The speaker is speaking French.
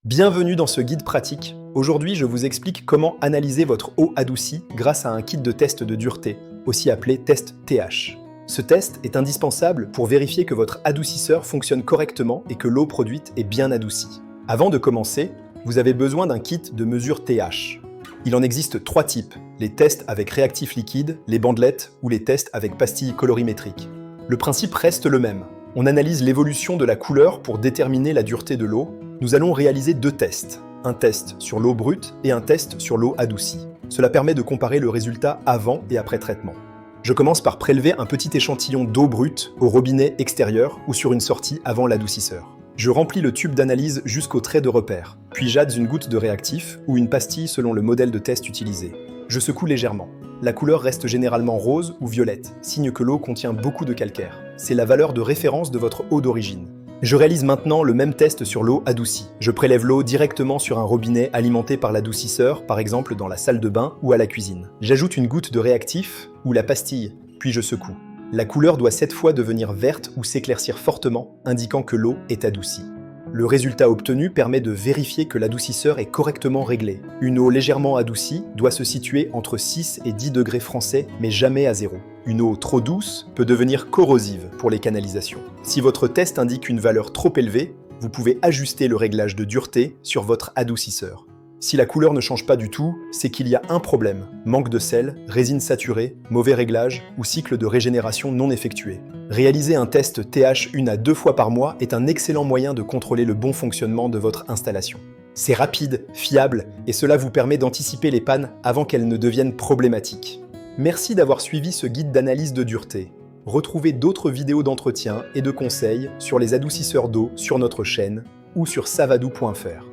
Bienvenue dans ce guide pratique. Aujourd'hui, je vous explique comment analyser votre eau adoucie grâce à un kit de test de dureté, aussi appelé test TH. Ce test est indispensable pour vérifier que votre adoucisseur fonctionne correctement et que l'eau produite est bien adoucie. Avant de commencer, vous avez besoin d'un kit de mesure TH. Il en existe 3 types, les tests avec réactif liquide, les bandelettes ou les tests avec pastilles colorimétriques. Le principe reste le même. On analyse l'évolution de la couleur pour déterminer la dureté de l'eau. Nous allons réaliser 2 tests, un test sur l'eau brute et un test sur l'eau adoucie. Cela permet de comparer le résultat avant et après traitement. Je commence par prélever un petit échantillon d'eau brute au robinet extérieur ou sur une sortie avant l'adoucisseur. Je remplis le tube d'analyse jusqu'au trait de repère, puis j'adde une goutte de réactif ou une pastille selon le modèle de test utilisé. Je secoue légèrement. La couleur reste généralement rose ou violette, signe que l'eau contient beaucoup de calcaire. C'est la valeur de référence de votre eau d'origine. Je réalise maintenant le même test sur l'eau adoucie. Je prélève l'eau directement sur un robinet alimenté par l'adoucisseur, par exemple dans la salle de bain ou à la cuisine. J'ajoute une goutte de réactif ou la pastille, puis je secoue. La couleur doit cette fois devenir verte ou s'éclaircir fortement, indiquant que l'eau est adoucie. Le résultat obtenu permet de vérifier que l'adoucisseur est correctement réglé. Une eau légèrement adoucie doit se situer entre 6 et 10 degrés français, mais jamais à 0. Une eau trop douce peut devenir corrosive pour les canalisations. Si votre test indique une valeur trop élevée, vous pouvez ajuster le réglage de dureté sur votre adoucisseur. Si la couleur ne change pas du tout, c'est qu'il y a un problème. Manque de sel, résine saturée, mauvais réglage ou cycle de régénération non effectué. Réaliser un test TH 1 à 2 fois par mois est un excellent moyen de contrôler le bon fonctionnement de votre installation. C'est rapide, fiable et cela vous permet d'anticiper les pannes avant qu'elles ne deviennent problématiques. Merci d'avoir suivi ce guide d'analyse de dureté. Retrouvez d'autres vidéos d'entretien et de conseils sur les adoucisseurs d'eau sur notre chaîne ou sur savadou.fr.